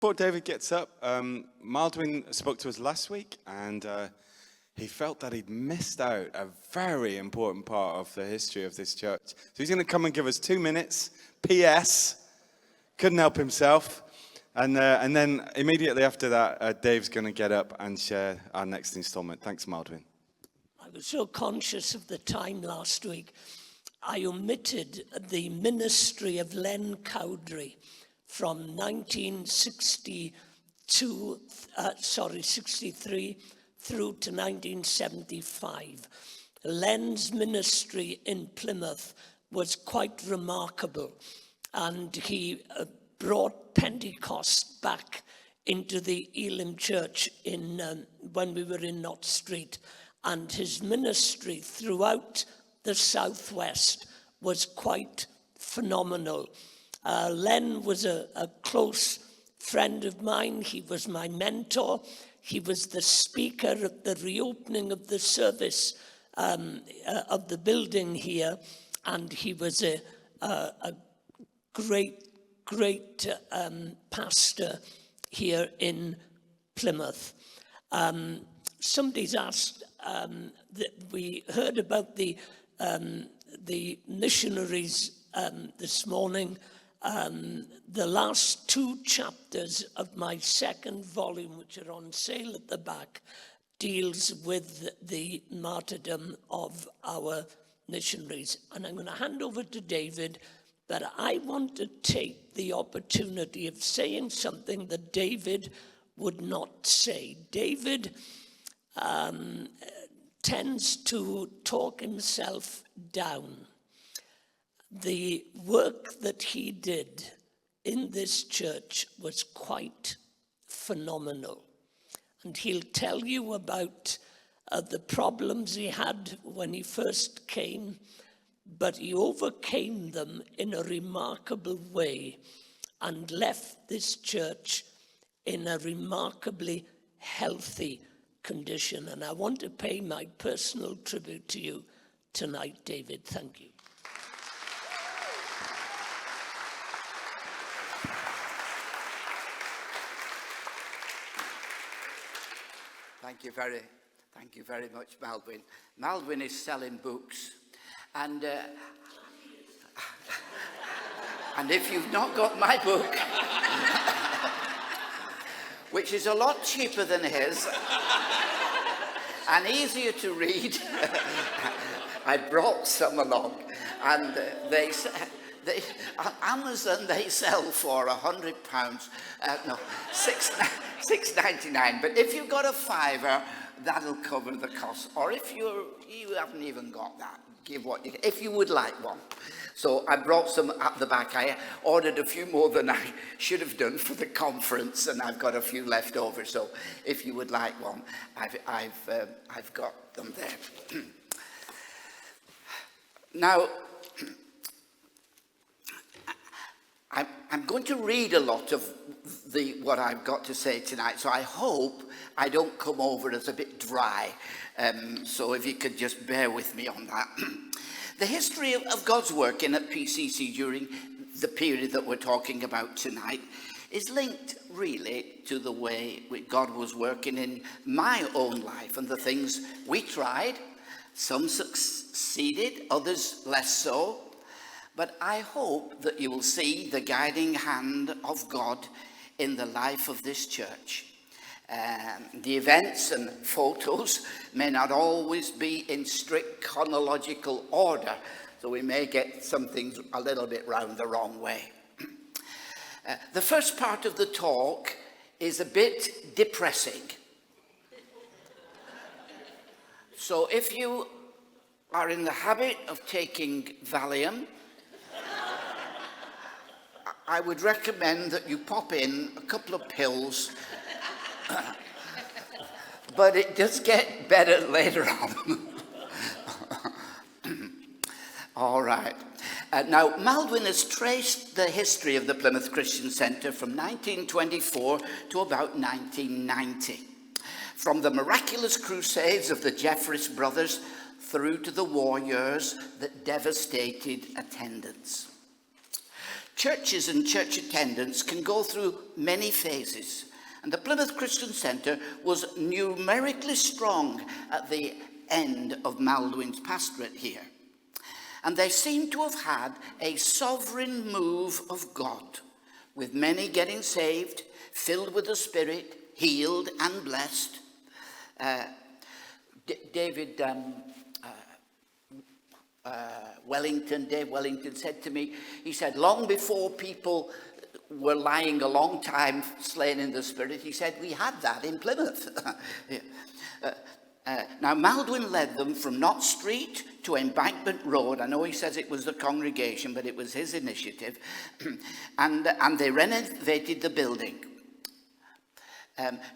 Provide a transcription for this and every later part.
Before David gets up, Maldwin spoke to us last week, and he felt that he'd missed out a very important part of the history of this church. So he's going to come and give us 2 minutes. P.S. Couldn't help himself. And then immediately after that, Dave's going to get up and share our next installment. Thanks, Maldwin. I was so conscious of the time last week, I omitted the ministry of Len Cowdery from 63 through to 1975. Len's ministry in Plymouth was quite remarkable, and he brought Pentecost back into the Elim Church when we were in Knott Street, and his ministry throughout the Southwest was quite phenomenal. Len was a close friend of mine. He was my mentor. He was the speaker at the reopening of the service of the building here, and he was a great pastor here in Plymouth. Somebody's asked, we heard about the missionaries this morning. The last 2 chapters of my second volume, which are on sale at the back, deals with the martyrdom of our missionaries. And I'm going to hand over to David, but I want to take the opportunity of saying something that David would not say. David tends to talk himself down. The work that he did in this church was quite phenomenal. And he'll tell you about the problems he had when he first came, but he overcame them in a remarkable way and left this church in a remarkably healthy condition. And I want to pay my personal tribute to you tonight, David. Thank you. Thank you very much, Maldwin. Maldwin is selling books, and and if you've not got my book, which is a lot cheaper than his and easier to read, I brought some along, and on Amazon they sell for £100. No, $6.99. But if you've got a fiver, that'll cover the cost. Or if you haven't even got that, give what you, if you would like one. So I brought some at the back. I ordered a few more than I should have done for the conference, and I've got a few left over. So if you would like one, I've got them there. Now, I'm going to read a lot of what I've got to say tonight, so I hope I don't come over as a bit dry. So if you could just bear with me on that. The history of God's work in at PCC during the period that we're talking about tonight is linked really to the way God was working in my own life and the things we tried. Some succeeded, others less so. But I hope that you will see the guiding hand of God in the life of this church. The events and photos may not always be in strict chronological order, so we may get some things a little bit round the wrong way. The first part of the talk is a bit depressing. So if you are in the habit of taking Valium, I would recommend that you pop in a couple of pills, but it does get better later on. All right. Now, Maldwin has traced the history of the Plymouth Christian Centre from 1924 to about 1990. From the miraculous crusades of the Jeffreys brothers through to the war years that devastated attendance. Churches and church attendance can go through many phases, and the Plymouth Christian Centre was numerically strong at the end of Maldwin's pastorate here. And they seem to have had a sovereign move of God, with many getting saved, filled with the Spirit, healed and blessed. Dave Wellington said to me, he said, long before people were lying a long time slain in the Spirit, he said, we had that in Plymouth. Now, Maldwin led them from Knott Street to Embankment Road. I know he says it was the congregation, but it was his initiative. and they renovated the building.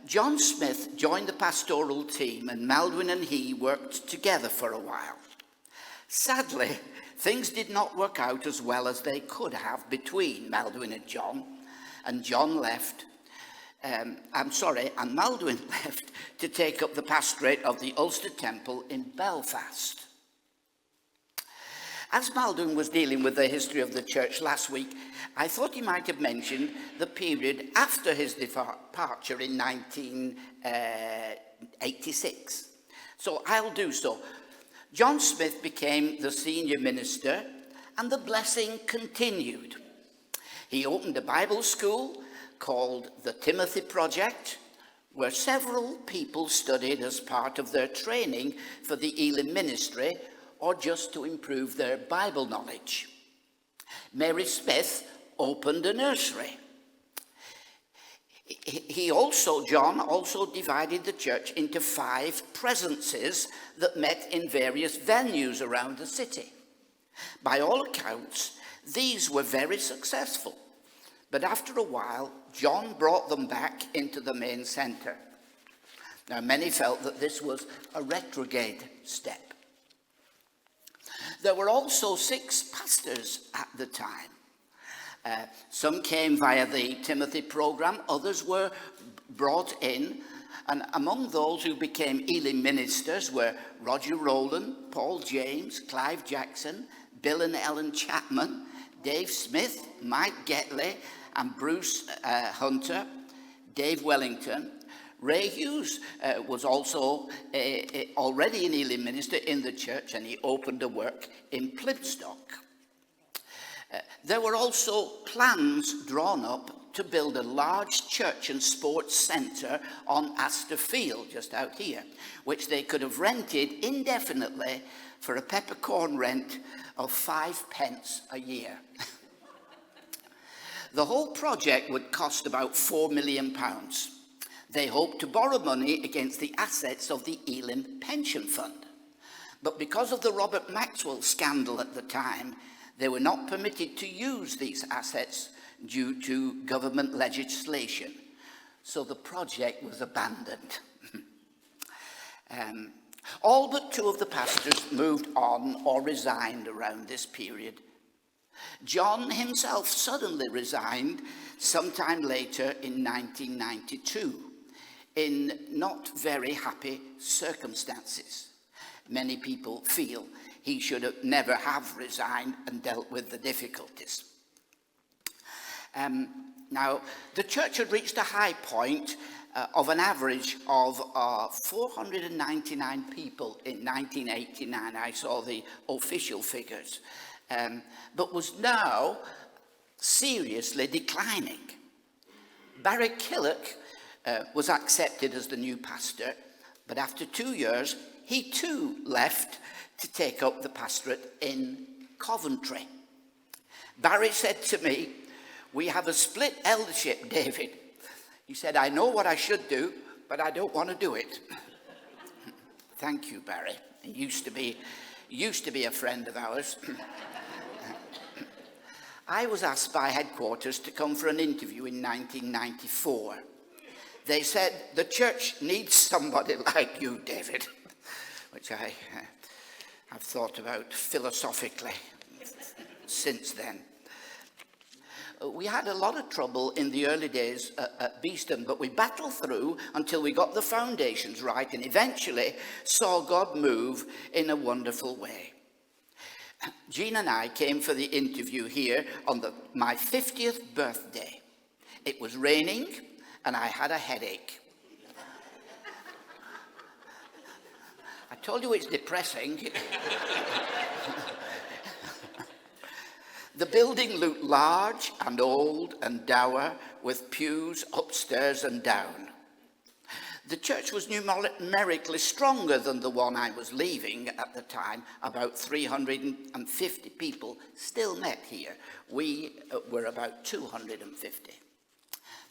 John Smith joined the pastoral team, and Maldwin and he worked together for a while. Sadly, things did not work out as well as they could have between Maldwin and John left. And Maldwin left to take up the pastorate of the Ulster Temple in Belfast. As Maldwin was dealing with the history of the church last week, I thought he might have mentioned the period after his departure in 1986. So I'll do so. John Smith became the senior minister, and the blessing continued. He opened a Bible school called the Timothy Project, where several people studied as part of their training for the Elim ministry, or just to improve their Bible knowledge. Mary Smith opened a nursery. John also divided the church into 5 presences that met in various venues around the city. By all accounts, these were very successful, but after a while, John brought them back into the main centre. Now, many felt that this was a retrograde step. There were also 6 pastors at the time. Some came via the Timothy program, others were brought in, and among those who became Elim ministers were Roger Rowland, Paul James, Clive Jackson, Bill and Ellen Chapman, Dave Smith, Mike Getley, and Bruce Hunter, Dave Wellington. Ray Hughes was also already an Elim minister in the church, and he opened a work in Plymstock. There were also plans drawn up to build a large church and sports centre on Astor Field, just out here, which they could have rented indefinitely for a peppercorn rent of 5 pence a year. The whole project would cost about £4 million. They hoped to borrow money against the assets of the Elim Pension Fund. But because of the Robert Maxwell scandal at the time, they were not permitted to use these assets due to government legislation. So the project was abandoned. All but 2 of the pastors moved on or resigned around this period. John himself suddenly resigned sometime later in 1992 in not very happy circumstances. Many people feel he should have never have resigned and dealt with the difficulties. Now, the church had reached a high point of an average of 499 people in 1989. I saw the official figures, but was now seriously declining. Barry Killock was accepted as the new pastor, but after 2 years, he too left to take up the pastorate in Coventry. Barry said to me, "We have a split eldership, David." He said, "I know what I should do, but I don't want to do it." Thank you, Barry. He used to be a friend of ours. I was asked by headquarters to come for an interview in 1994. They said, "The church needs somebody like you, David," which I have thought about philosophically since then. We had a lot of trouble in the early days at Beeston, but we battled through until we got the foundations right and eventually saw God move in a wonderful way. Jean and I came for the interview here on my 50th birthday. It was raining and I had a headache. I told you it's depressing. The building looked large and old and dour, with pews upstairs and down. The church was numerically stronger than the one I was leaving at the time. About 350 people still met here. We were about 250.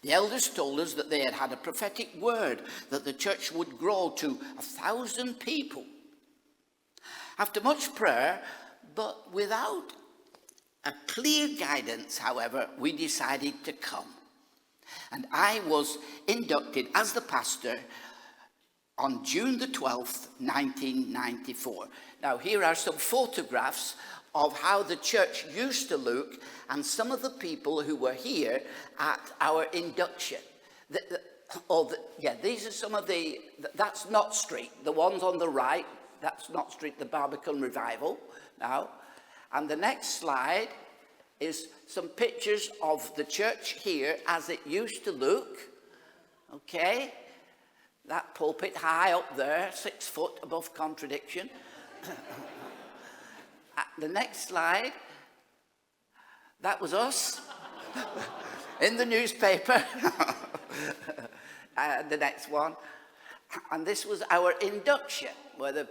The elders told us that they had had a prophetic word that the church would grow to 1,000 people. After much prayer, but without a clear guidance, however, we decided to come. And I was inducted as the pastor on June the 12th, 1994. Now, here are some photographs of how the church used to look and some of the people who were here at our induction. These are some of the, that's Knott Street. The ones on the right, that's Knott Street, the Barbican Revival now. And the next slide is some pictures of the church here as it used to look. Okay, that pulpit high up there, 6 foot above contradiction. The next slide, that was us in the newspaper. The next one. And this was our induction, where the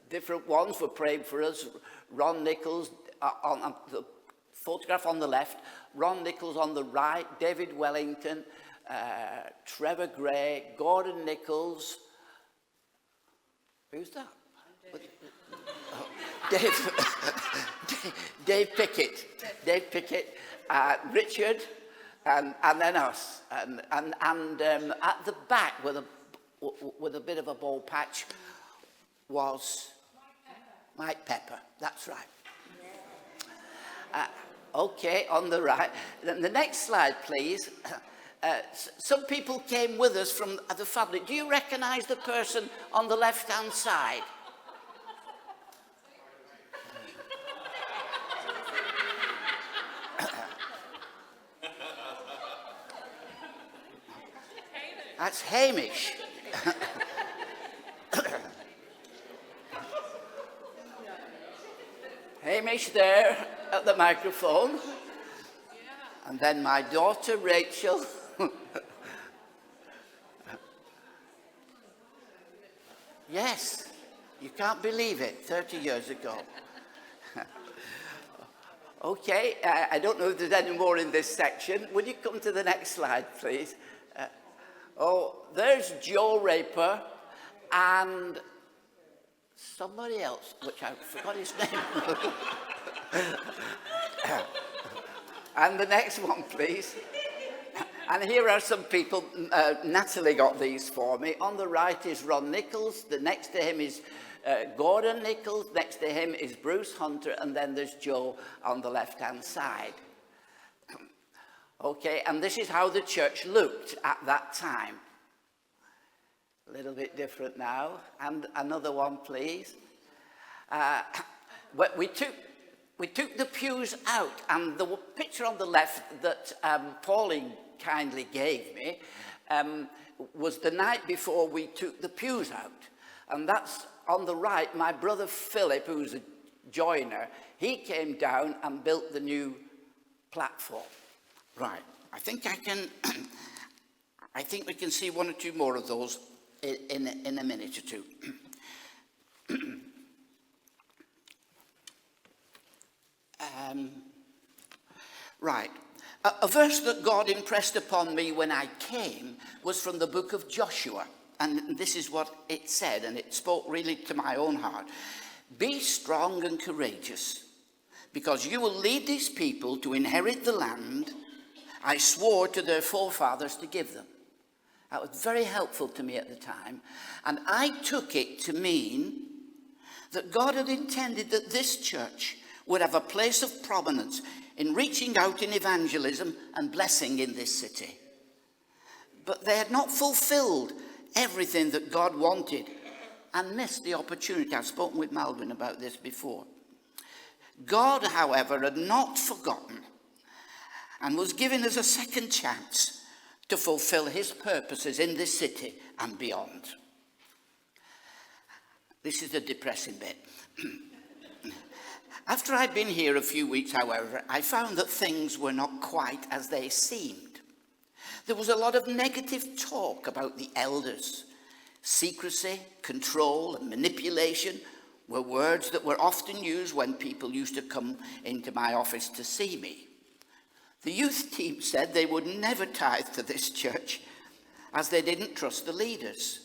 different ones were praying for us. Ron Nichols, on the photograph on the left, Ron Nichols on the right, David Wellington, Trevor Gray, Gordon Nichols. Who's that? Dave Pickett, Richard, and then us. And at the back with a bit of a bald patch was Mike Pepper. That's right. Okay, on the right. Then the next slide, please. Some people came with us from the family. Do you recognize the person on the left-hand side? That's Hamish. Hamish there at the microphone. And then my daughter Rachel. Yes, you can't believe it, 30 years ago. Okay, I don't know if there's any more in this section. Would you come to the next slide, please? There's Joe Raper and somebody else, which I forgot his name. And the next one, please. And here are some people. Natalie got these for me. On the right is Ron Nichols. The next to him is Gordon Nichols. Next to him is Bruce Hunter. And then there's Joe on the left-hand side. Okay, and this is how the church looked at that time. A little bit different now. And another one, please. We took the pews out, and the picture on the left that Pauline kindly gave me was the night before we took the pews out. And that's on the right, my brother Philip, who's a joiner, he came down and built the new platform. Right, I think we can see one or two more of those in a minute or two. Right, a verse that God impressed upon me when I came was from the book of Joshua. And this is what it said, and it spoke really to my own heart. Be strong and courageous, because you will lead these people to inherit the land I swore to their forefathers to give them. That was very helpful to me at the time. And I took it to mean that God had intended that this church would have a place of prominence in reaching out in evangelism and blessing in this city. But they had not fulfilled everything that God wanted and missed the opportunity. I've spoken with Malvin about this before. God, however, had not forgotten and was giving us a second chance to fulfill his purposes in this city and beyond. This is the depressing bit. After I'd been here a few weeks, however, I found that things were not quite as they seemed. There was a lot of negative talk about the elders. Secrecy, control, and manipulation were words that were often used when people used to come into my office to see me. The youth team said they would never tithe to this church as they didn't trust the leaders.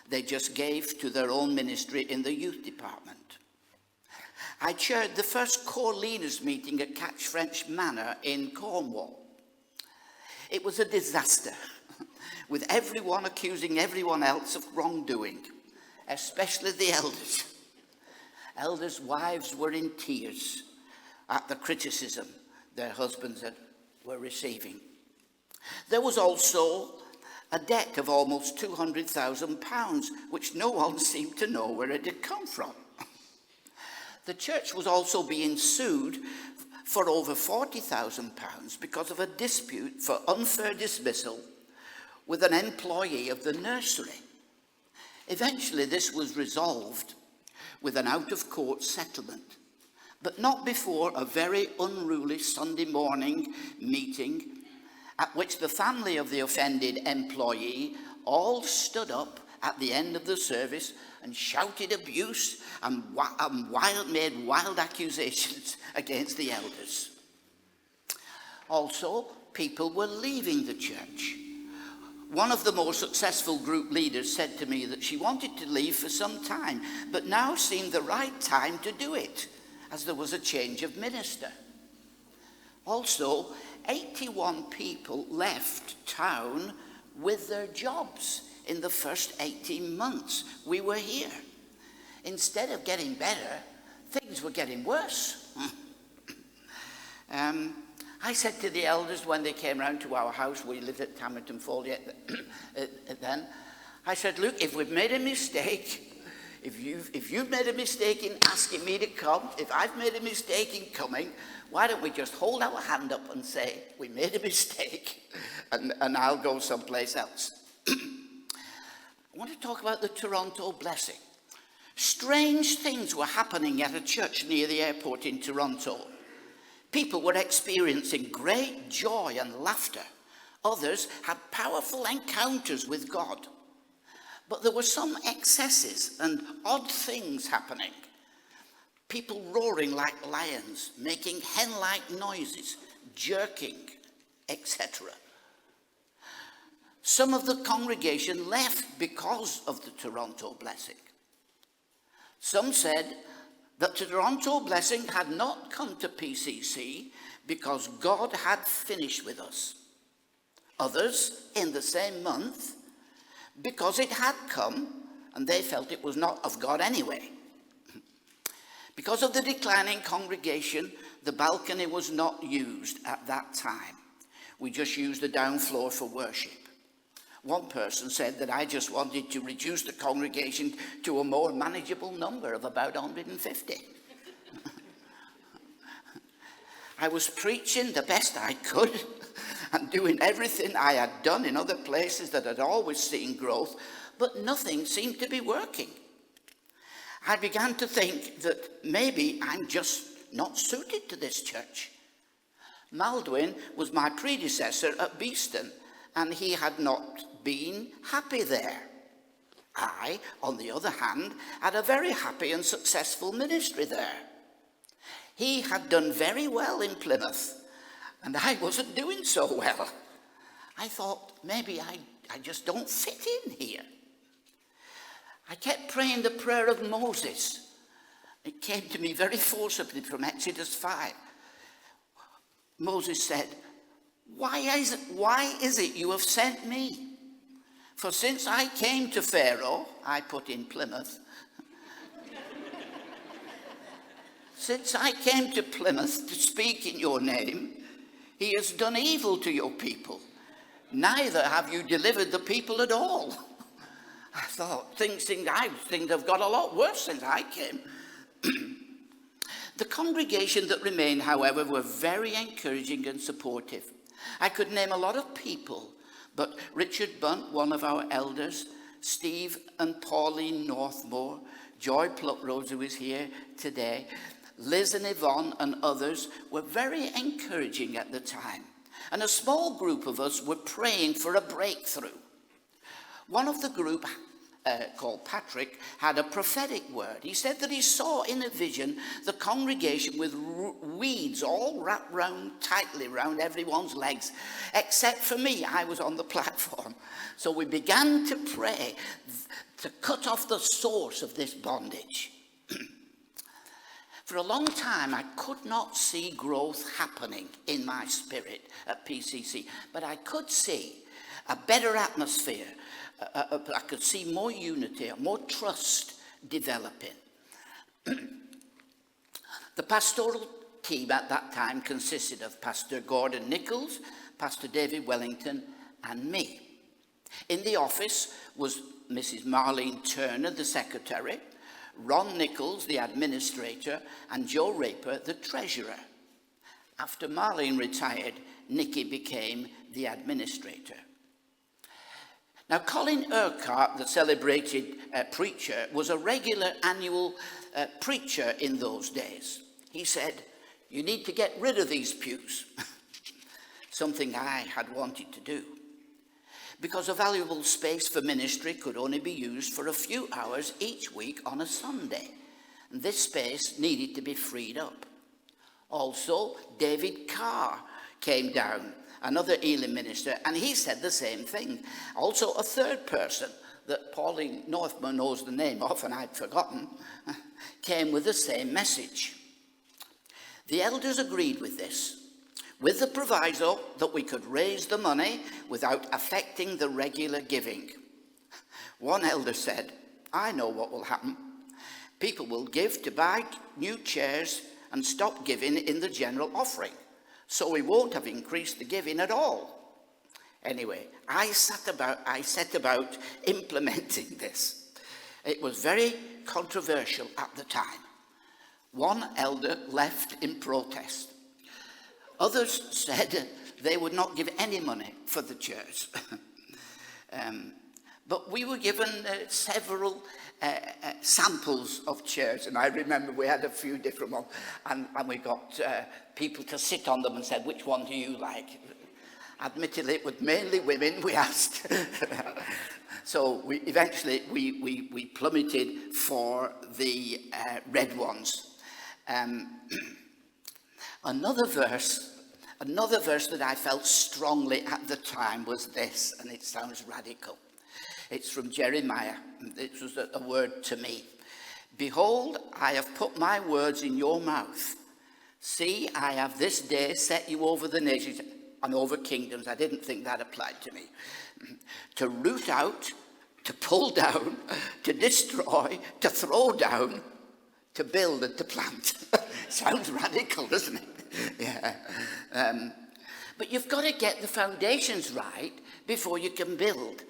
They just gave to their own ministry in the youth department. I chaired the first core leaders meeting at Catch French Manor in Cornwall. It was a disaster, with everyone accusing everyone else of wrongdoing, especially the elders. Elders' wives were in tears at the criticism their husbands were receiving. There was also a debt of almost £200,000, which no one seemed to know where it had come from. The church was also being sued for over £40,000 because of a dispute for unfair dismissal with an employee of the nursery. Eventually, this was resolved with an out-of-court settlement, but not before a very unruly Sunday morning meeting at which the family of the offended employee all stood up at the end of the service and shouted abuse and made wild accusations against the elders. Also, people were leaving the church. One of the more successful group leaders said to me that she wanted to leave for some time, but now seemed the right time to do it, as there was a change of minister. Also, 81 people left town with their jobs in the first 18 months we were here. Instead of getting better, things were getting worse. I said to the elders when they came round to our house, we lived at Tamerton Folliot then, I said, look, if we've made a mistake, if you've made a mistake in asking me to come, if I've made a mistake in coming, why don't we just hold our hand up and say, we made a mistake, and I'll go someplace else. I want to talk about the Toronto blessing. Strange things were happening at a church near the airport in Toronto. People were experiencing great joy and laughter. Others had powerful encounters with God. But there were some excesses and odd things happening. People roaring like lions, making hen-like noises, jerking, etc. Some of the congregation left because of the Toronto blessing. Some said that the Toronto blessing had not come to PCC because God had finished with us. Others, in the same month, because it had come and they felt it was not of God anyway. Because of the declining congregation, the balcony was not used at that time. We just used the down floor for worship. One person said that I just wanted to reduce the congregation to a more manageable number of about 150. I was preaching the best I could and doing everything I had done in other places that had always seen growth, but nothing seemed to be working. I began to think that maybe I'm just not suited to this church. Maldwin was my predecessor at Beeston, and he had not been happy there. I, on the other hand, had a very happy and successful ministry there. He had done very well in Plymouth, and I wasn't doing so well. I thought, maybe I just don't fit in here. I kept praying the prayer of Moses. It came to me very forcibly from Exodus 5. Moses said, why is it you have sent me? For since I came to Pharaoh, I put in Plymouth, since I came to Plymouth to speak in your name, he has done evil to your people. Neither have you delivered the people at all. I thought, things have got a lot worse since I came. The congregation that remained, however, were very encouraging and supportive. I could name a lot of people, but Richard Bunt, one of our elders, Steve and Pauline Northmore, Joy Pluckrose, who is here today, Liz and Yvonne and others were very encouraging at the time. And a small group of us were praying for a breakthrough. One of the group, called Patrick, had a prophetic word. He said that he saw in a vision the congregation with weeds all wrapped tightly round everyone's legs, except for me. I was on the platform. So we began to pray to cut off the source of this bondage. For a long time, I could not see growth happening in my spirit at PCC, but I could see a better atmosphere. I could see more unity, more trust developing. The pastoral team at that time consisted of Pastor Gordon Nichols, Pastor David Wellington, and me. In the office was Mrs. Marlene Turner, the secretary, Ron Nichols, the administrator, and Joe Raper, the treasurer. After Marlene retired, Nikki became the administrator. Now, Colin Urquhart, the celebrated preacher, was a regular annual preacher in those days. He said, "You need to get rid of these pews," something I had wanted to do, because a valuable space for ministry could only be used for a few hours each week on a Sunday. And this space needed to be freed up. Also, David Carr came down, another Elim minister, and he said the same thing. Also, a third person that Pauline Northmore knows the name of, and I'd forgotten, came with the same message. The elders agreed with this, with the proviso that we could raise the money without affecting the regular giving. One elder said, "I know what will happen. People will give to buy new chairs and stop giving in the general offering. So we won't have increased the giving at all." Anyway, I set about implementing this. It was very controversial at the time. One elder left in protest. Others said they would not give any money for the chairs. But we were given several samples of chairs, and I remember we had a few different ones, and we got people to sit on them and said, "Which one do you like?" Admittedly, it was mainly women we asked. So we eventually plummeted for the red ones. Another verse that I felt strongly at the time was this, and it sounds radical. It's from Jeremiah. It was a word to me. "Behold, I have put my words in your mouth. See, I have this day set you over the nations and over kingdoms." I didn't think that applied to me. "To root out, to pull down, to destroy, to throw down, to build and to plant." Sounds radical, doesn't it? Yeah. But you've got to get the foundations right before you can build.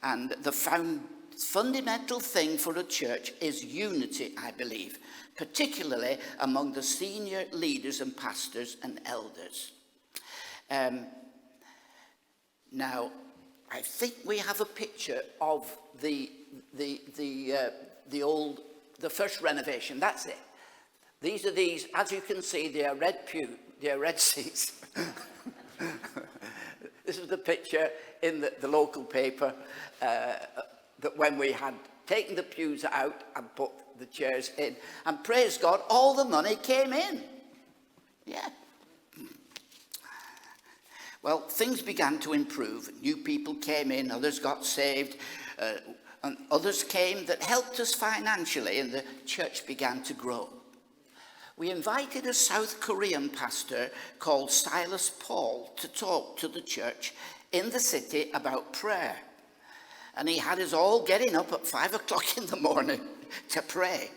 And the fundamental thing for a church is unity, I believe, particularly among the senior leaders and pastors and elders. Now, I think we have a picture of the first renovation. That's it. These, as you can see, they are red seats. This is the picture in the local paper that when we had taken the pews out and put the chairs in. And praise God, all the money came in. Yeah. Well, things began to improve. New people came in, others got saved, and others came that helped us financially, and the church began to grow. We invited a South Korean pastor called Silas Paul to talk to the church in the city about prayer. And he had us all getting up at 5 o'clock in the morning to pray.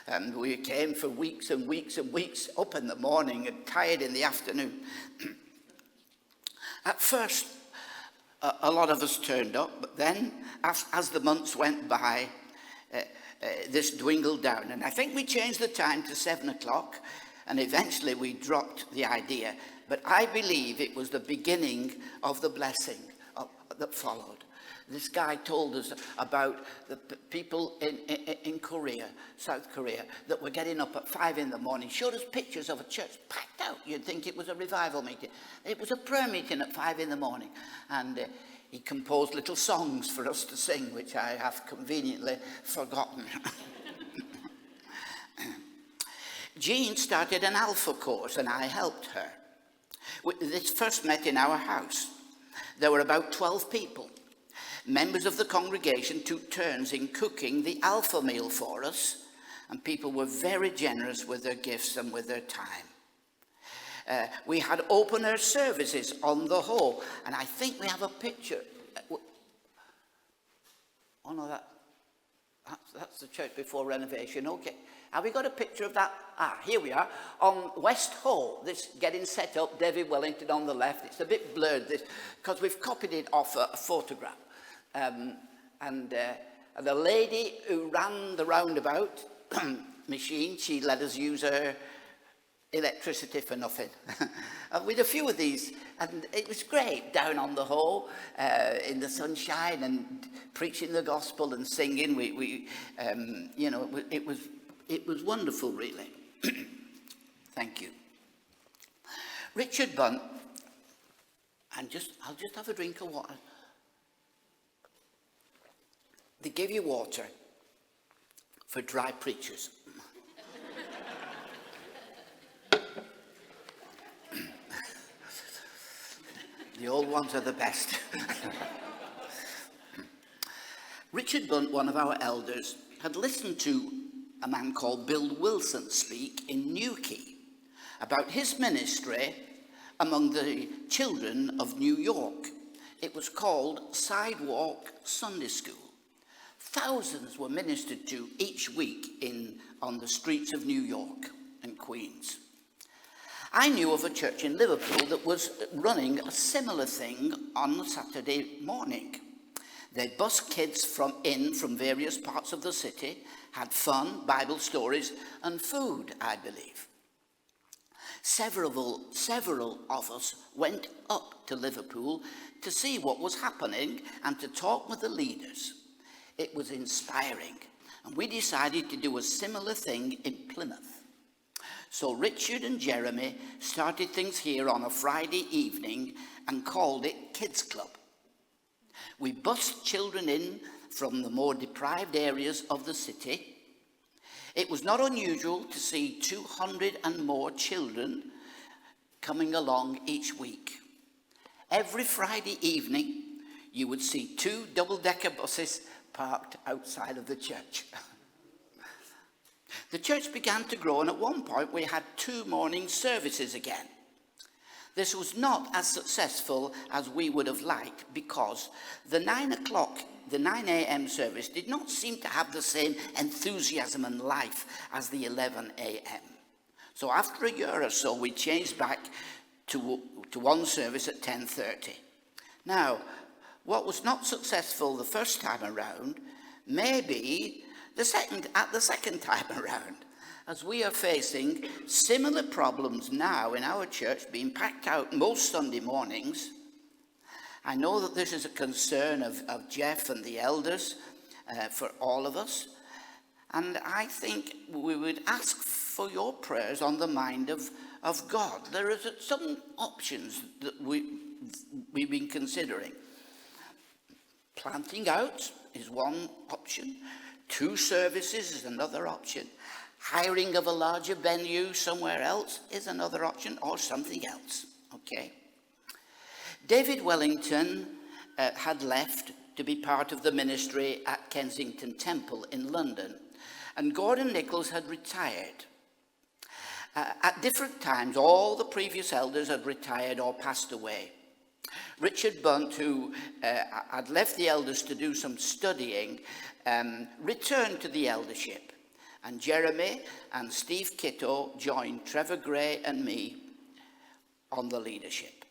And we came for weeks and weeks and weeks, up in the morning and tired in the afternoon. At first, a lot of us turned up, but then as the months went by, this dwindled down. And I think we changed the time to 7 o'clock, and eventually we dropped the idea. But I believe it was the beginning of the blessing that followed. This guy told us about the people in Korea, South Korea, that were getting up at 5 in the morning, showed us pictures of a church packed out. You'd think it was a revival meeting. It was a prayer meeting at 5 in the morning. And he composed little songs for us to sing, which I have conveniently forgotten. Jean started an Alpha course, and I helped her. This first met in our house. There were about 12 people. Members of the congregation took turns in cooking the Alpha meal for us, and people were very generous with their gifts and with their time. We had open-air services on the whole, and I think we have a picture. Oh no, that's the church before renovation. Okay, have we got a picture of that? Here we are on West Hall. This getting set up. David Wellington on the left. It's a bit blurred this because we've copied it off a photograph. And the lady who ran the roundabout machine, she let us use her electricity for nothing. With a few of these, and it was great down on the Hall in the sunshine and preaching the gospel and singing. You know, it was wonderful, really. Thank you, Richard Bunt. And I'll just have a drink of water. They give you water for dry preachers. The old ones are the best. Richard Bunt, one of our elders, had listened to a man called Bill Wilson speak in Newquay about his ministry among the children of New York. It was called Sidewalk Sunday School. Thousands were ministered to each week on the streets of New York and Queens. I knew of a church in Liverpool that was running a similar thing on a Saturday morning. They bussed kids from various parts of the city, had fun, Bible stories, and food, I believe. Several of us went up to Liverpool to see what was happening and to talk with the leaders. It was inspiring, and we decided to do a similar thing in Plymouth. So Richard and Jeremy started things here on a Friday evening and called it Kids Club. We bussed children in from the more deprived areas of the city. It was not unusual to see 200 and more children coming along each week. Every Friday evening, you would see 2 double-decker buses parked outside of the church. The church began to grow, and at one point we had 2 morning services again. This was not as successful as we would have liked because the 9 a.m. service did not seem to have the same enthusiasm and life as the 11 a.m. So after a year or so, we changed back to one service at 10:30. Now, what was not successful the first time around may be the second time around, as we are facing similar problems now in our church, being packed out most Sunday mornings. I know that this is a concern of Jeff and the elders for all of us, and I think we would ask for your prayers on the mind of God. There are some options that we've been considering. Planting out is one option. 2 services is another option. Hiring of a larger venue somewhere else is another option, or something else. Okay. David Wellington had left to be part of the ministry at Kensington Temple in London, and Gordon Nichols had retired. At different times, all the previous elders had retired or passed away. Richard Bunt, who had left the elders to do some studying, returned to the eldership. And Jeremy and Steve Kitto joined Trevor Gray and me on the leadership.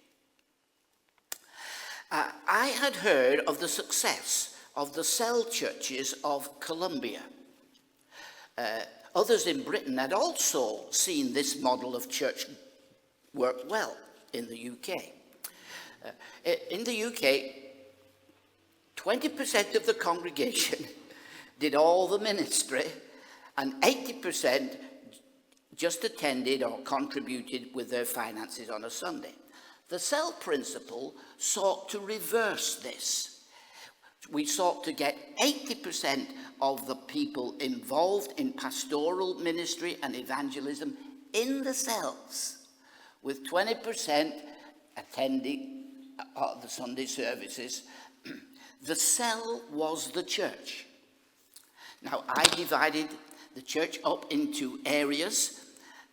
I had heard of the success of the cell churches of Colombia. Others in Britain had also seen this model of church work well in the UK. In the UK, 20% of the congregation did all the ministry, and 80% just attended or contributed with their finances on a Sunday. The cell principle sought to reverse this. We sought to get 80% of the people involved in pastoral ministry and evangelism in the cells, with 20% attending the Sunday services. The cell was the church. Now, I divided the church up into areas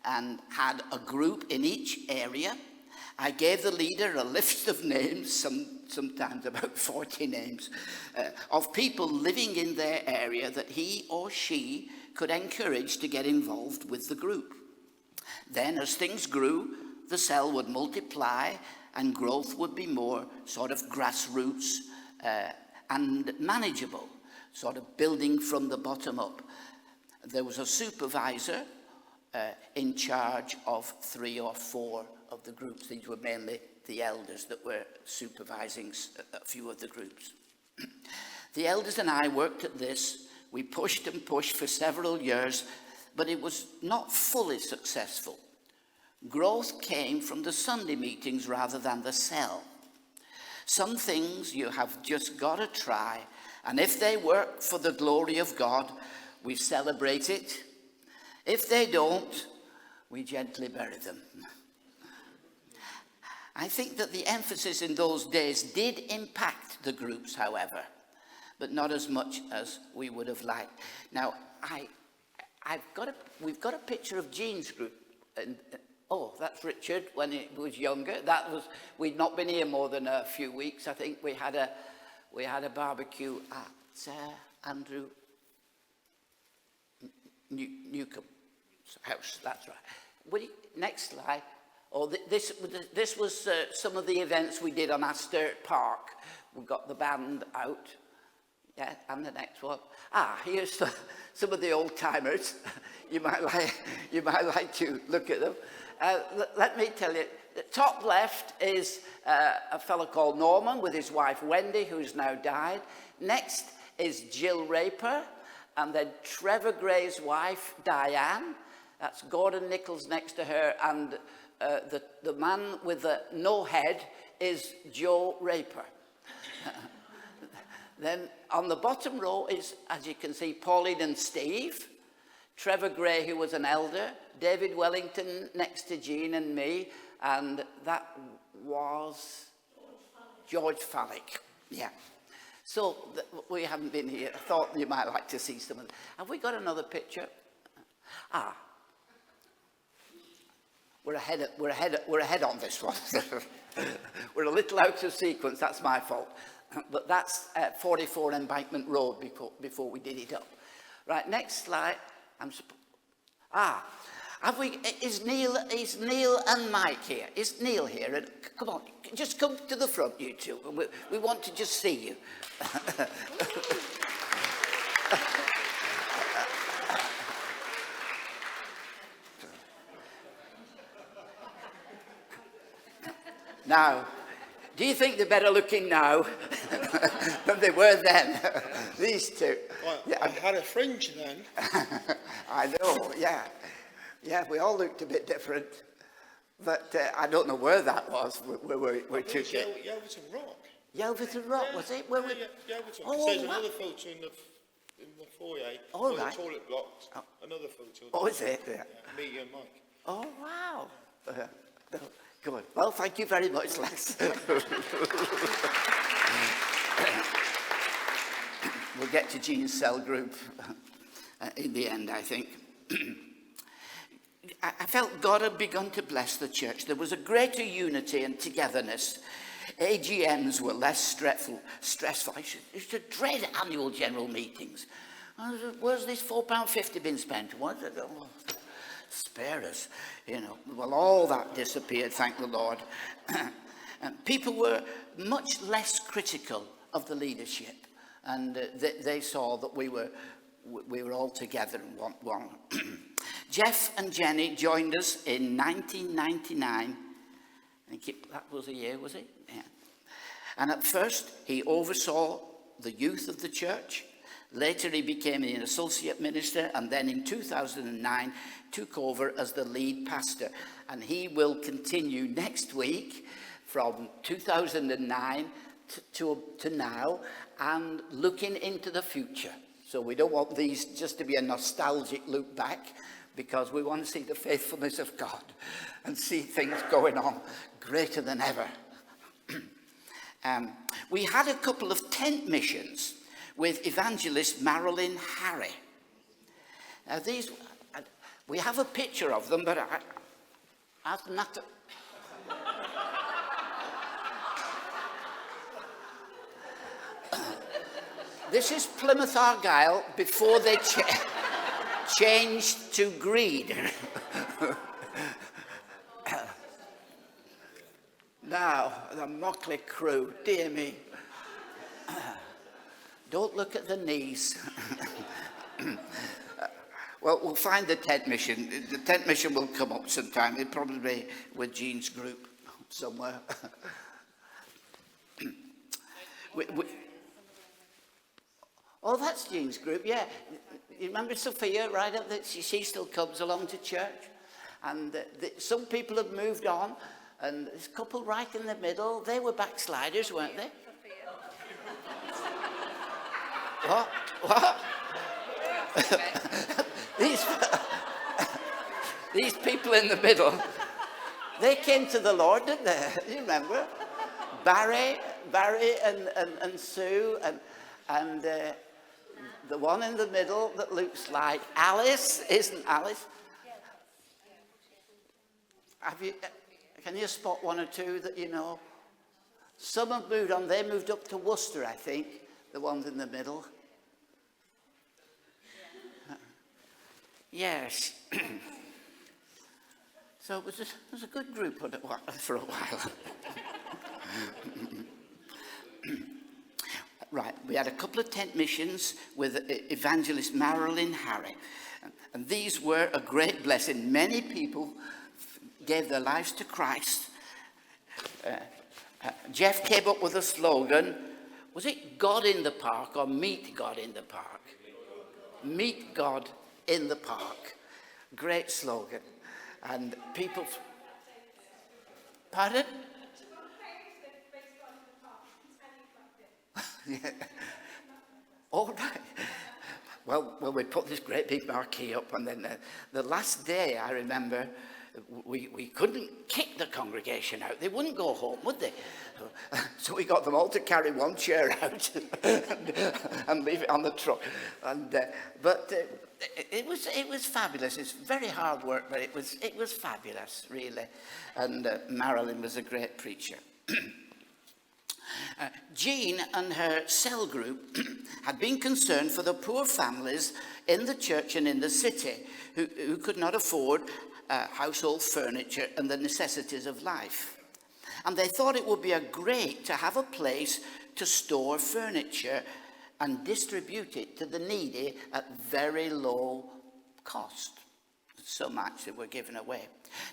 and had a group in each area. I gave the leader a list of names, sometimes about 40 names, of people living in their area that he or she could encourage to get involved with the group. Then, as things grew, the cell would multiply and growth would be more sort of grassroots and manageable, sort of building from the bottom up. There was a supervisor in charge of 3 or 4 of the groups. These were mainly the elders that were supervising a few of the groups. The elders and I worked at this. We pushed and pushed for several years, but it was not fully successful. Growth came from the Sunday meetings rather than the cell. Some things you have just got to try, and if they work for the glory of God, we celebrate it. If they don't, we gently bury them. I think that the emphasis in those days did impact the groups, however, but not as much as we would have liked. Now, we've got a picture of Jean's group. Oh, that's Richard when he was younger. We'd not been here more than a few weeks. I think we had a barbecue at Andrew Newcomb's house. That's right. Next slide. Oh, this was some of the events we did on Astor Park. We got the band out. Yeah, and the next one. Here's some of the old timers. You might like to look at them. Let me tell you, the top left is a fellow called Norman with his wife Wendy, who's now died. Next is Jill Raper, and then Trevor Gray's wife Diane. That's Gordon Nichols next to her, and the man with the no head is Joe Raper. Then on the bottom row is, as you can see, Pauline and Steve, Trevor Gray, who was an elder, David Wellington next to Jean and me, and that was George Fallick. Yeah. So we haven't been here. I thought you might like to see some of them. Have we got another picture? We're ahead on this one. We're a little out of sequence. That's my fault. But that's 44 Embankment Road before we did it up. Right, next slide. Is Neil and Mike here? Is Neil here? And come on, just come to the front, you two. We want to just see you. Now, do you think they're better looking now than they were then? These two. Well, yeah. I had a fringe then. I know, yeah. Yeah, we all looked a bit different. But I don't know where that was. We're too good. Yelverton Rock. Yelverton Rock, was it? Yelverton. Oh, there's another photo in the foyer. All right. The toilet blocks. Oh. Another photo. Oh, is it? Yeah. Me and Mike. Oh, wow. Good. Well, thank you very much, Les. We'll get to Jean's cell group in the end, I think. I felt God had begun to bless the church. There was a greater unity and togetherness. AGMs were less stressful. I used to dread annual general meetings. Where's this £4.50 been spent? What? Oh, spare us, you know. Well, all that disappeared, thank the Lord. And people were much less critical of the leadership. and they saw that we were all together in one. Jeff and Jenny joined us in 1999. I think that was a year, was it? Yeah. And at first, he oversaw the youth of the church. Later, he became an associate minister, and then in 2009, took over as the lead pastor. And he will continue next week from 2009 to now, and looking into the future. So we don't want these just to be a nostalgic look back, because we want to see the faithfulness of God and see things going on greater than ever. We had a couple of tent missions with evangelist Marilyn Harry. Now these, we have a picture of them, but I've not to... This is Plymouth Argyle before they changed to Greed. Now, the Mockley crew, dear me. Don't look at the knees. Well, we'll find the tent mission. The tent mission will come up sometime. It'll probably be with Jean's group somewhere. Oh, that's Jean's group, yeah. You remember Sophia, right? She still comes along to church. And some people have moved on. And this couple right in the middle, they were backsliders, weren't they? What? These people in the middle, they came to the Lord, didn't they? You remember? Barry and Sue and the one in the middle that looks like Alice, isn't Alice? Can you spot one or two that you know? Some have moved on. They moved up to Worcester, I think, the ones in the middle. Yes. So it was a good group for a while. Right, we had a couple of tent missions with evangelist Marilyn Harry. And these were a great blessing. Many people gave their lives to Christ. Jeff came up with a slogan. Was it God in the Park or Meet God in the Park? Meet God in the Park. Great slogan. And people... Pardon? Yeah. All right. Well, we put this great big marquee up, and then the last day, I remember, we couldn't kick the congregation out. They wouldn't go home, would they? So we got them all to carry one chair out and leave it on the truck. But it was fabulous. It's very hard work, but it was fabulous, really. And Marilyn was a great preacher. Jean and her cell group had been concerned for the poor families in the church and in the city who could not afford household furniture and the necessities of life. And they thought it would be great to have a place to store furniture and distribute it to the needy at very low cost. So much that were given away.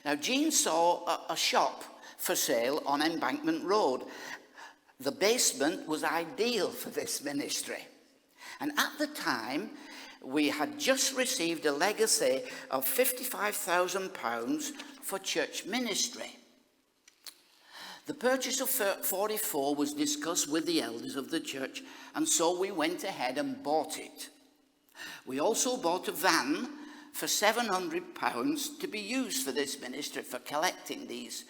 Now, Jean saw a shop for sale on Embankment Road. The basement was ideal for this ministry. And at the time, we had just received a legacy of £55,000 for church ministry. The purchase of 44 was discussed with the elders of the church, and so we went ahead and bought it. We also bought a van for £700 to be used for this ministry, for collecting these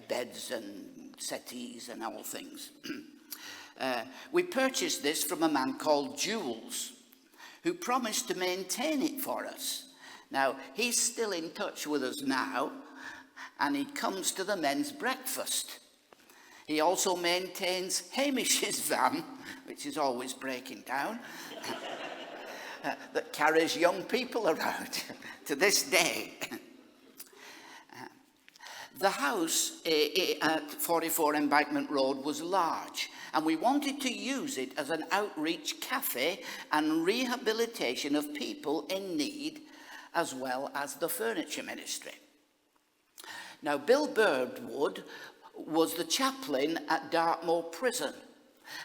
beds and settees and all things. We purchased this from a man called Jules, who promised to maintain it for us. Now, he's still in touch with us now, and he comes to the men's breakfast. He also maintains Hamish's van, which is always breaking down, that carries young people around to this day. The house at 44 Embankment Road was large, And we wanted to use it as an outreach cafe and rehabilitation of people in need, as well as the furniture ministry. Now, Bill Birdwood was the chaplain at Dartmoor Prison,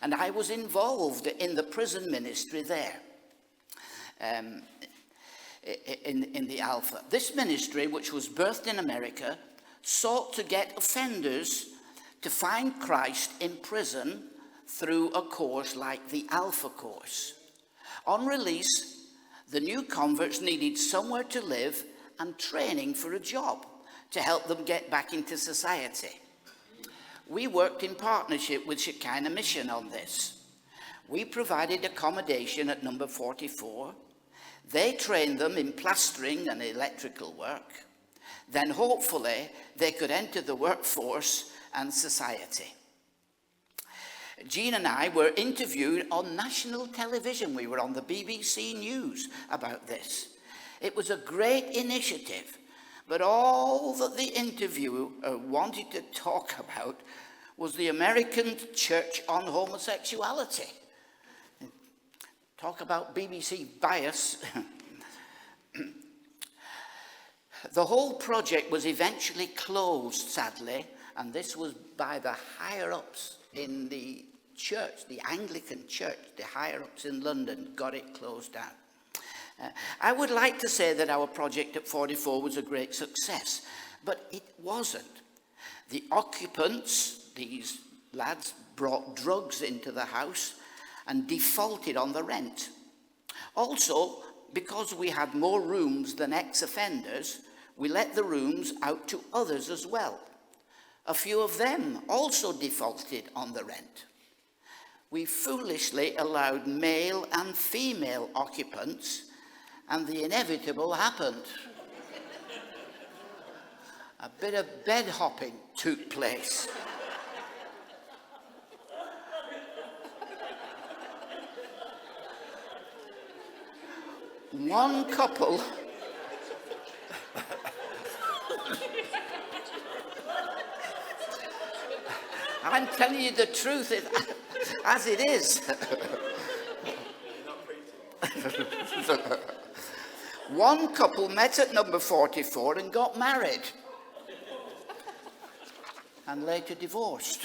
and I was involved in the prison ministry there, in the Alpha. This ministry, which was birthed in America, sought to get offenders to find Christ in prison through a course like the Alpha course. On release, the new converts needed somewhere to live and training for a job to help them get back into society. We worked in partnership with Shekinah Mission on this. We provided accommodation at number 44. They trained them in plastering and electrical work. Then hopefully they could enter the workforce and society. Jean and I were interviewed on national television. We were on the BBC News about this. It was a great initiative, but all that the interviewer wanted to talk about was the American Church on homosexuality. Talk about BBC bias. The whole project was eventually closed, sadly, and this was by the higher-ups in the church, the Anglican church. The higher-ups in London got it closed down. I would like to say that our project at 44 was a great success, but it wasn't. The occupants, these lads, brought drugs into the house and defaulted on the rent. Also, because we had more rooms than ex-offenders, we let the rooms out to others as well. A few of them also defaulted on the rent. We foolishly allowed male and female occupants, and the inevitable happened. A bit of bed hopping took place. One couple I'm telling you the truth as it is. One couple met at number 44 and got married and later divorced.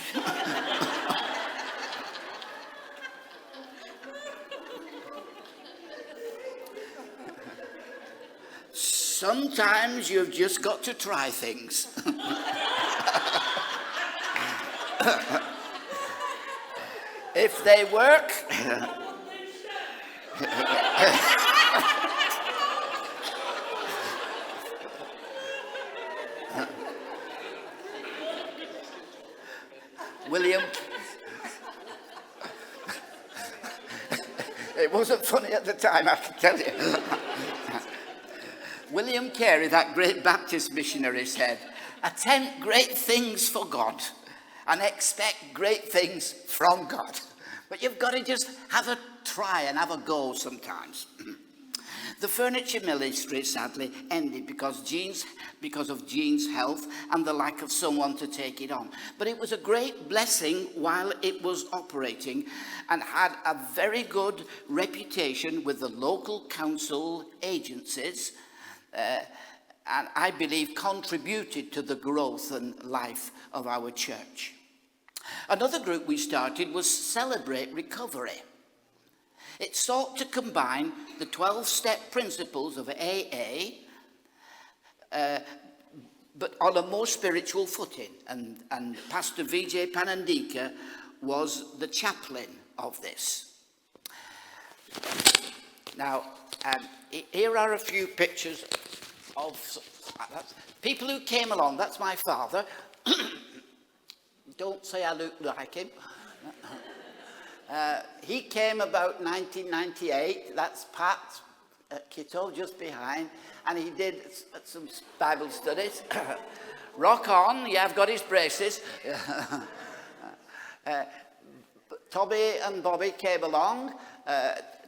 Sometimes you've just got to try things. If they work, William, it wasn't funny at the time, I can tell you. William Carey, that great Baptist missionary, said, "Attempt great things for God and expect great things from God." But you've got to just have a try and have a go sometimes. The furniture ministry sadly ended because of Jean's health and the lack of someone to take it on. But it was a great blessing while it was operating and had a very good reputation with the local council agencies, and I believe contributed to the growth and life of our church. Another group we started was Celebrate Recovery. It sought to combine the 12-step principles of AA, but on a more spiritual footing. And Pastor Vijay Panandika was the chaplain of this. Now, here are a few pictures of people who came along. That's my father. Don't say I look like him. He came about 1998. That's Pat Kitto just behind. And he did some Bible studies. Rock on. Yeah, I've got his braces. Toby and Bobby came along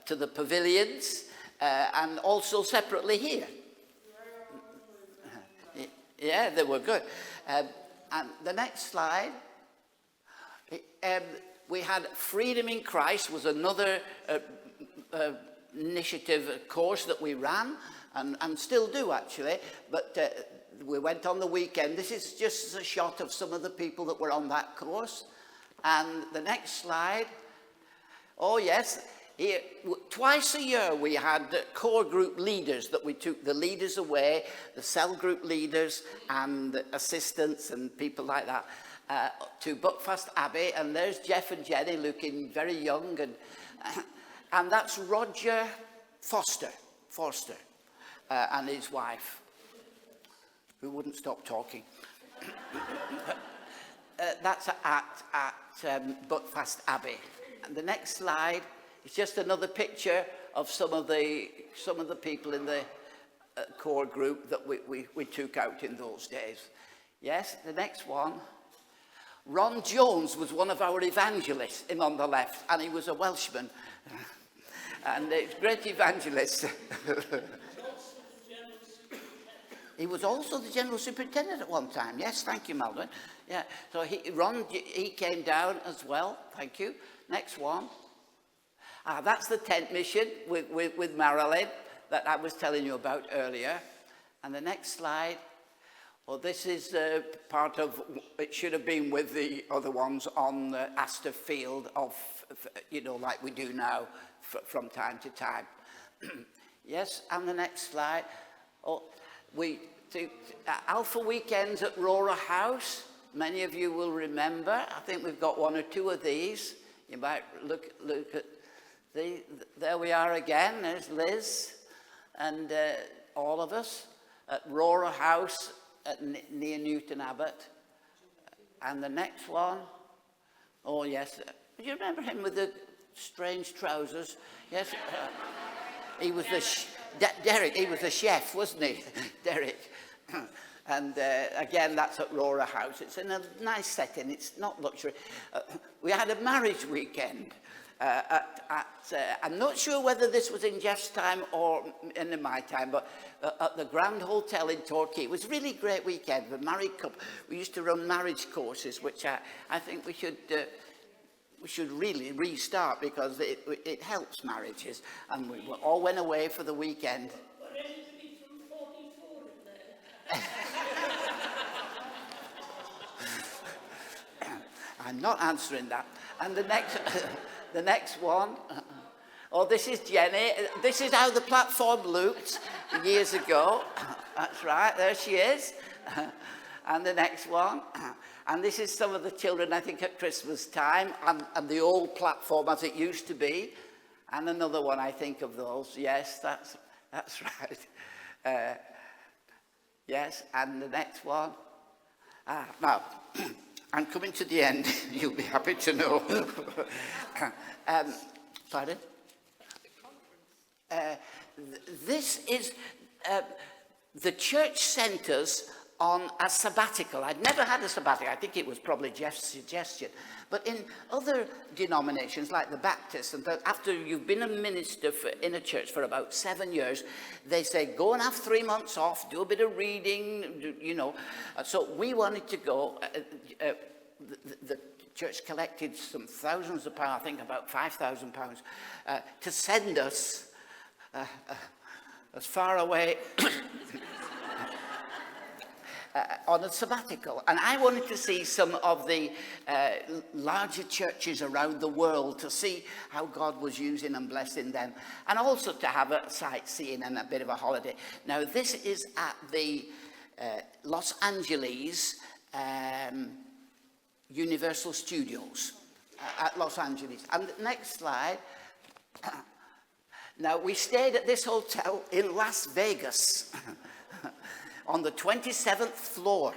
to the pavilions and also separately here. Yeah, they were good. And the next slide. we had Freedom in Christ was another initiative course that we ran, and still do actually, but we went on the weekend. This is just a shot of some of the people that were on that course. And the next slide. Oh yes, here, twice a year we had core group leaders that we took the leaders away, the cell group leaders and assistants and people like that, to Buckfast Abbey. And there's Jeff and Jenny looking very young, and that's Roger Forster and his wife, who wouldn't stop talking. That's at Buckfast Abbey. And the next slide is just another picture of some of the people in the core group that we took out in those days. Yes, the next one. Ron Jones was one of our evangelists, him on the left, and he was a Welshman. And a great evangelist. He was also the General Superintendent at one time. Yes, thank you, Melvin. Yeah, so Ron came down as well. Thank you. Next one. That's the tent mission with Marilyn that I was telling you about earlier. And the next slide. Well, this is part of, it should have been with the other ones on the Astor Field of, you know, like we do now from time to time. Yes, and the next slide. Oh, we do Alpha Weekends at Rora House. Many of you will remember. I think we've got one or two of these. You might look at there we are again. There's Liz and all of us at Rora House near Newton Abbot. And the next one, oh yes, do you remember him with the strange trousers? Yes, he was Derek. He was a chef, wasn't he? Derek. And again, that's at Rora House. It's in a nice setting. It's not luxury. We had a marriage weekend. I'm not sure whether this was in Jeff's time or in my time, but at the Grand Hotel in Torquay. It was a really great weekend. The married couple. We used to run marriage courses, which I think we should really restart, because it helps marriages. And we all went away for the weekend. I'm not answering that. And the next one. Oh, this is Jenny. This is how the platform looked years ago. That's right. There she is. And the next one. And this is some of the children, I think, at Christmas time, and the old platform as it used to be. And another one, I think, of those. Yes, that's right. Yes, and the next one. Now, I'm coming to the end. You'll be happy to know. Pardon? This is the church centres on a sabbatical. I'd never had a sabbatical. I think it was probably Jeff's suggestion. But in other denominations, like the Baptists, and after you've been a minister in a church for about 7 years, they say, go and have 3 months off, do a bit of reading, you know. So we wanted to go. The church collected some thousands of pounds, I think about £5,000, to send us as far away on a sabbatical. And I wanted to see some of the larger churches around the world, to see how God was using and blessing them, and also to have a sightseeing and a bit of a holiday. Now, this is at the Los Angeles Universal Studios at Los Angeles. And the next slide. Now, we stayed at this hotel in Las Vegas on the 27th floor.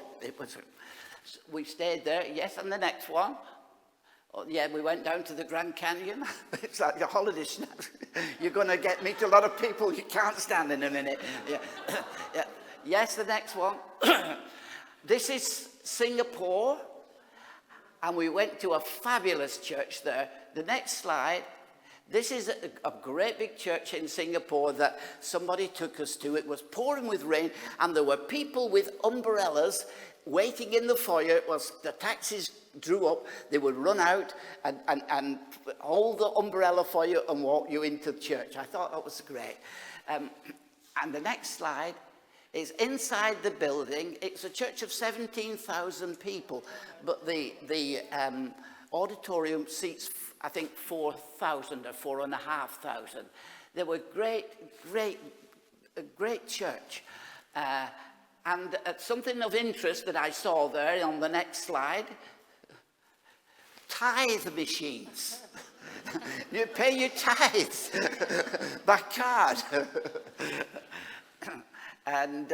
We stayed there, yes, and the next one. Oh, yeah, we went down to the Grand Canyon. It's like a holiday snap. You're going to get meet a lot of people you can't stand in a minute. Yeah. Yeah. Yes, the next one. This is Singapore. And we went to a fabulous church there. The next slide. This is a great big church in Singapore that somebody took us to. It was pouring with rain, and there were people with umbrellas waiting in the foyer was the taxis drew up, they would run out and hold the umbrella for you and walk you into church. I thought that was great. And the next slide is inside the building. It's a church of 17,000 people, but the auditorium seats, I think, 4,000 or 4,500. They were a great church. And something of interest that I saw there on the next slide, tithe machines. You pay your tithes by card. And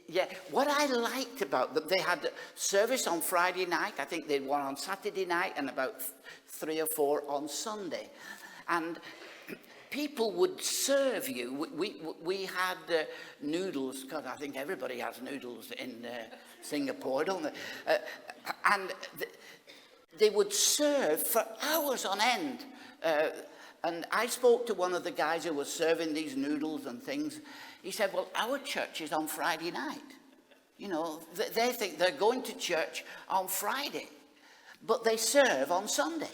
yeah, what I liked about them, they had service on Friday night. I think they had one on Saturday night and about 3 or 4 on Sunday. And people would serve you. We had noodles, because I think everybody has noodles in Singapore, don't they? And they would serve for hours on end. And I spoke to one of the guys who was serving these noodles and things. He said, well, our church is on Friday night. You know, they think they're going to church on Friday, but they serve on Sunday.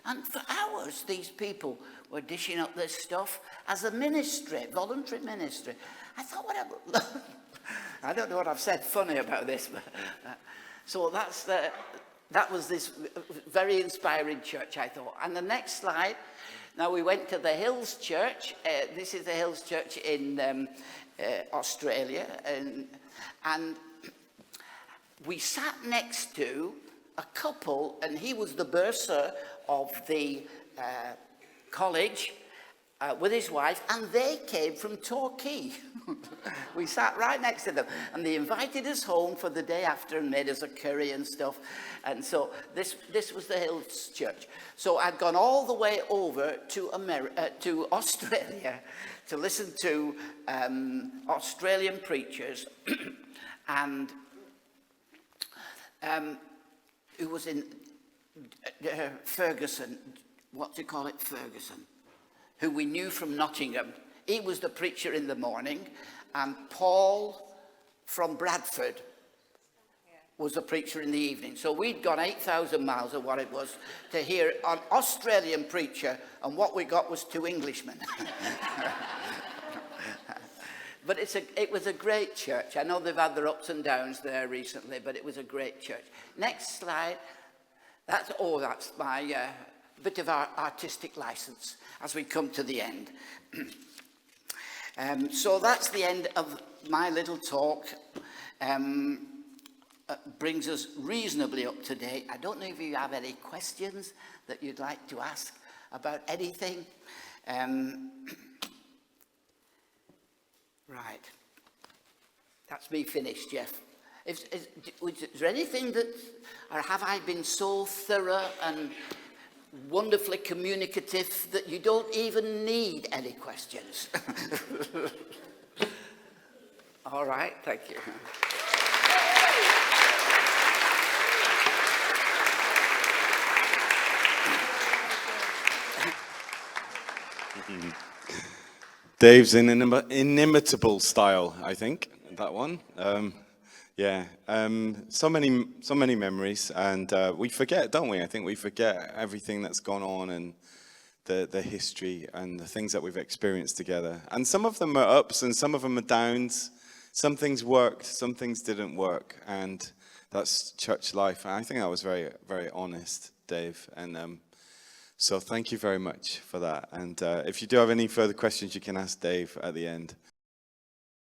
And for hours, these people were dishing up this stuff as a ministry, voluntary ministry. I thought, whatever. I don't know what I've said funny about this, but so that was this very inspiring church, I thought. And the next slide. Now we went to the Hills Church. This is the Hills Church in Australia, and we sat next to a couple, and he was the bursar of the college with his wife, and they came from Torquay. We sat right next to them, and they invited us home for the day after and made us a curry and stuff. And so this was the Hills Church. So I'd gone all the way over to Australia to listen to Australian preachers, and who was in Ferguson, what do you call it, Ferguson, who we knew from Nottingham. He was the preacher in the morning, and Paul from Bradford was the preacher in the evening. So we'd gone 8,000 miles or what it was to hear an Australian preacher, and what we got was 2 Englishmen. But it was a great church. I know they've had their ups and downs there recently, but it was a great church. Next slide. That's my bit of our artistic license as we come to the end. So that's the end of my little talk. Brings us reasonably up to date. I don't know if you have any questions that you'd like to ask about anything. Right. That's me finished, Jeff. Is there anything that, or have I been so thorough and wonderfully communicative that you don't even need any questions? All right, thank you. Dave's inimitable style, I think, that one. So many memories, and we forget, don't we? I think we forget everything that's gone on and the history and the things that we've experienced together. And some of them are ups and some of them are downs. Some things worked, some things didn't work, and that's church life. And I think that was very, very honest, Dave. And so thank you very much for that. And if you do have any further questions, you can ask Dave at the end.